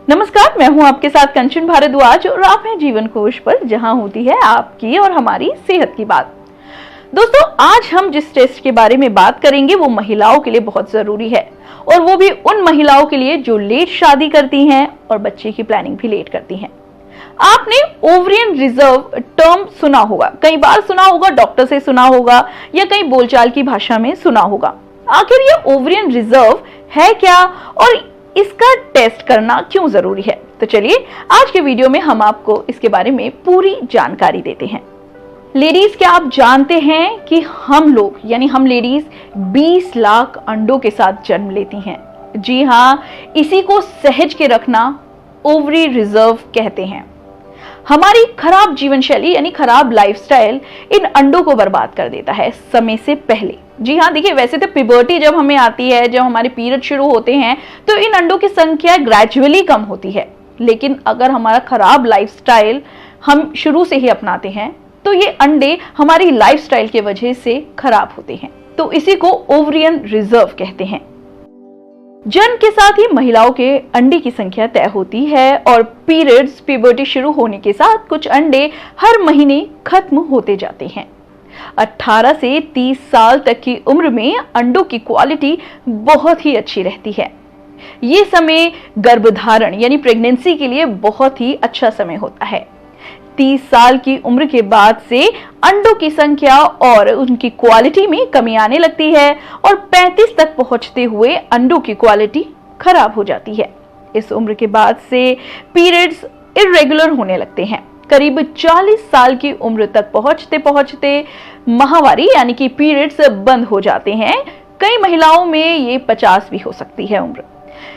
नमस्कार, मैं हूं आपके साथ कंचन भारद्वाज और आप हैं जीवन कोश पर, जहां होती है आपकी और हमारी सेहत की बात। दोस्तों, आज हम जिस टेस्ट के बारे में बात करेंगे वो महिलाओं के लिए बहुत जरूरी है, और वो भी उन महिलाओं के लिए जो लेट शादी करती हैं और बच्चे की प्लानिंग भी लेट करती हैं। आपने ओवरियन रिजर्व टर्म सुना होगा, कई बार सुना होगा, डॉक्टर से सुना होगा या कई बोलचाल की भाषा में सुना होगा। आखिर ये ओवरियन रिजर्व है क्या और इसका टेस्ट करना क्यों जरूरी है? तो चलिए आज के वीडियो में हम आपको इसके बारे में पूरी जानकारी देते हैं। लेडीज, क्या आप जानते हैं कि हम लोग यानी हम लेडीज 20 लाख अंडों के साथ जन्म लेती हैं? जी हाँ, इसी को सहेज के रखना ओवरी रिजर्व कहते हैं। हमारी खराब जीवन शैली यानी खराब लाइफस्टाइल इन अंडों को बर्बाद कर देता है समय से पहले। जी हाँ, देखिए, वैसे तो प्यूबर्टी जब हमें आती है, जब हमारे पीरियड शुरू होते हैं, तो इन अंडों की संख्या ग्रेजुअली कम होती है। लेकिन अगर हमारा खराब लाइफस्टाइल हम शुरू से ही अपनाते हैं तो ये अंडे हमारी लाइफस्टाइल की वजह से खराब होते हैं। तो इसी को ओवरियन रिजर्व कहते हैं। जन्म के साथ ही महिलाओं के अंडे की संख्या तय होती है और पीरियड्स प्यूबर्टी शुरू होने के साथ कुछ अंडे हर महीने खत्म होते जाते हैं। 18 से 30 साल तक की उम्र में अंडों की क्वालिटी बहुत ही अच्छी रहती है। ये समय गर्भधारण यानी प्रेगनेंसी के लिए बहुत ही अच्छा समय होता है। 30 साल की उम्र के बाद से अंडों की संख्या और उनकी क्वालिटी में कमी आने लगती है और 35 तक पहुंचते हुए अंडों की क्वालिटी खराब हो जाती है। इस उम्र के बाद से पीरियड्स इरेगुलर होने लगते हैं। करीब 40 साल की उम्र तक पहुंचते पहुंचते माहवारी यानी कि पीरियड्स बंद हो जाते हैं। कई महिलाओं में ये 50 भी हो सकती है उम्र,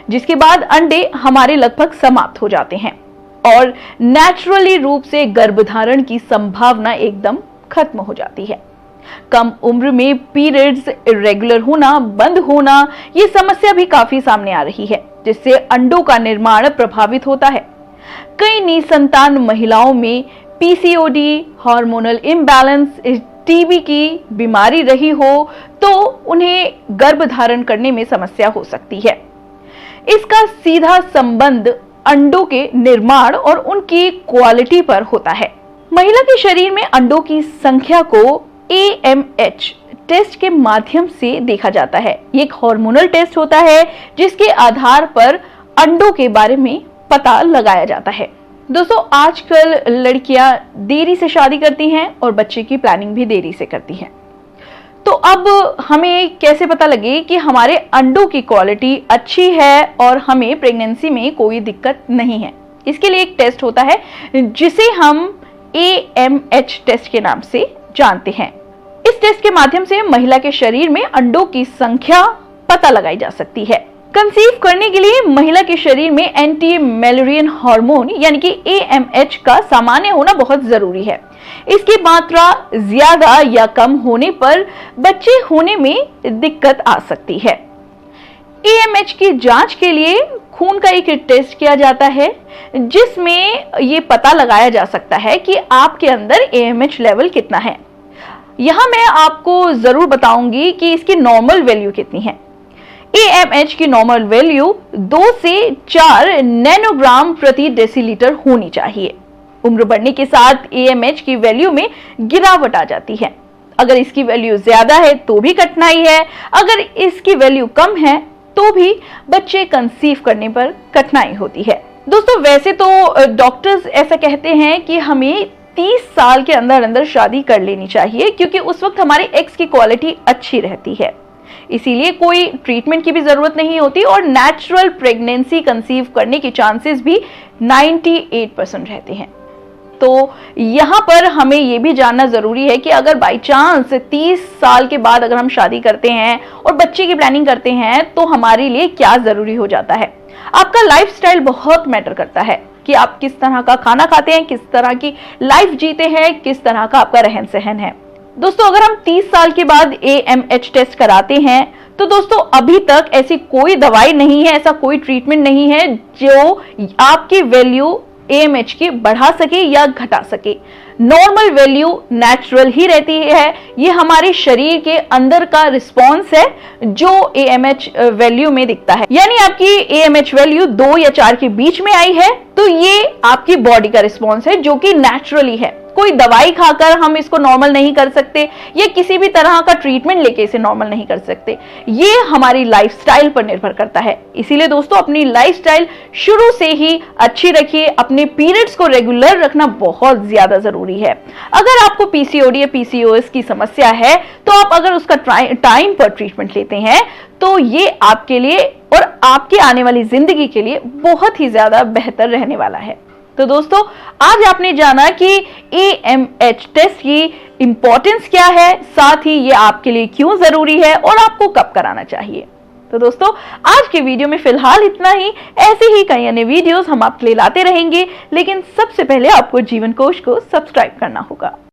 जिसके बाद अंडे हमारे लगभग समाप्त हो जाते हैं और नेचुरली रूप से गर्भधारण की संभावना एकदम खत्म हो जाती है। कम उम्र में पीरियड्स इरेगुलर होना, बंद होना, ये समस्या भी काफी सामने आ रही है, जिससे अंडों का निर्माण प्रभावित होता है। कई निसंतान महिलाओं में पीसीओडी, हार्मोनल इम्बैलेंस, टीबी की बीमारी रही हो तो उन्हें गर्भधारण करने में समस्या हो सकती है। इसका सीधा संबंध अंडों के निर्माण और उनकी क्वालिटी पर होता है। महिला के शरीर में अंडों की संख्या को AMH टेस्ट के माध्यम से देखा जाता है। ये एक हार्मोनल टेस्ट होता है जिसके आधार पर अंडों के बारे में पता लगाया जाता है। दोस्तों, आजकल लड़कियां देरी से शादी करती हैं और बच्चे की प्लानिंग भी देरी से करती हैं। तो अब हमें कैसे पता लगे कि हमारे अंडों की क्वालिटी अच्छी है और हमें प्रेगनेंसी में कोई दिक्कत नहीं है? इसके लिए एक टेस्ट होता है जिसे हम AMH टेस्ट के नाम से जानते हैं। इस टेस्ट के माध्यम से महिला के शरीर में अंडों की संख्या पता लगाई जा सकती है। कंसीव करने के लिए महिला के शरीर में एंटी मैलरियन हार्मोन यानी कि AMH का सामान्य होना बहुत जरूरी है। इसकी मात्रा ज्यादा या कम होने पर बच्चे होने में दिक्कत आ सकती है। AMH की जांच के लिए खून का एक टेस्ट किया जाता है जिसमें ये पता लगाया जा सकता है कि आपके अंदर AMH लेवल कितना है। यहां मैं आपको जरूर बताऊंगी कि इसकी नॉर्मल वैल्यू कितनी है। AMH की नॉर्मल वैल्यू 2 से 4 नैनोग्राम प्रति डेसीलीटर होनी चाहिए। उम्र बढ़ने के साथ AMH की वैल्यू में गिरावट आ जाती है। अगर इसकी वैल्यू ज्यादा है तो भी कठिनाई है, अगर इसकी वैल्यू कम है तो भी बच्चे कंसीव करने पर कठिनाई होती है। दोस्तों, वैसे तो डॉक्टर्स ऐसा कहते हैं कि हमें 30 साल के अंदर अंदर शादी कर लेनी चाहिए, क्योंकि उस वक्त हमारे एग्स की क्वालिटी अच्छी रहती है, इसीलिए कोई ट्रीटमेंट की भी जरूरत नहीं होती और नेचुरल प्रेगनेंसी कंसीव करने के चांसेस भी 98% रहते हैं। तो यहां पर हमें यह भी जानना जरूरी है कि अगर बाई चांस 30 साल के बाद अगर हम शादी करते हैं और बच्चे की प्लानिंग करते हैं तो हमारे लिए क्या जरूरी हो जाता है। आपका लाइफस्टाइल बहुत मैटर करता है कि आप किस तरह का खाना खाते हैं, किस तरह की लाइफ जीते हैं, किस तरह का आपका रहन सहन है। दोस्तों, अगर हम 30 साल के बाद AMH टेस्ट कराते हैं तो दोस्तों अभी तक ऐसी कोई दवाई नहीं है, ऐसा कोई ट्रीटमेंट नहीं है जो आपकी वैल्यू AMH की बढ़ा सके या घटा सके। नॉर्मल वैल्यू नेचुरल ही रहती है। ये हमारे शरीर के अंदर का रिस्पॉन्स है जो AMH वैल्यू में दिखता है। यानी आपकी AMH वैल्यू 2 या 4 के बीच में आई है तो ये आपकी बॉडी का रिस्पॉन्स है जो कि नेचुरली है। कोई दवाई खाकर हम इसको नॉर्मल नहीं कर सकते या किसी भी तरह का ट्रीटमेंट लेके इसे नॉर्मल नहीं कर सकते। ये हमारी लाइफस्टाइल पर निर्भर करता है। इसीलिए दोस्तों अपनी लाइफस्टाइल शुरू से ही अच्छी रखिए। अपने पीरियड्स को रेगुलर रखना बहुत ज्यादा जरूरी है। अगर आपको PCOD या PCOS की समस्या है तो आप अगर उसका टाइम पर ट्रीटमेंट लेते हैं तो ये आपके लिए और आपके आने वाली जिंदगी के लिए बहुत ही ज्यादा बेहतर रहने वाला है। तो दोस्तों आज आपने जाना कि AMH टेस्ट की इंपॉर्टेंस क्या है, साथ ही ये आपके लिए क्यों जरूरी है और आपको कब कराना चाहिए। तो दोस्तों आज के वीडियो में फिलहाल इतना ही। ऐसे ही कई अन्य वीडियोस हम आपके लिए लाते रहेंगे, लेकिन सबसे पहले आपको जीवन कोश को सब्सक्राइब करना होगा।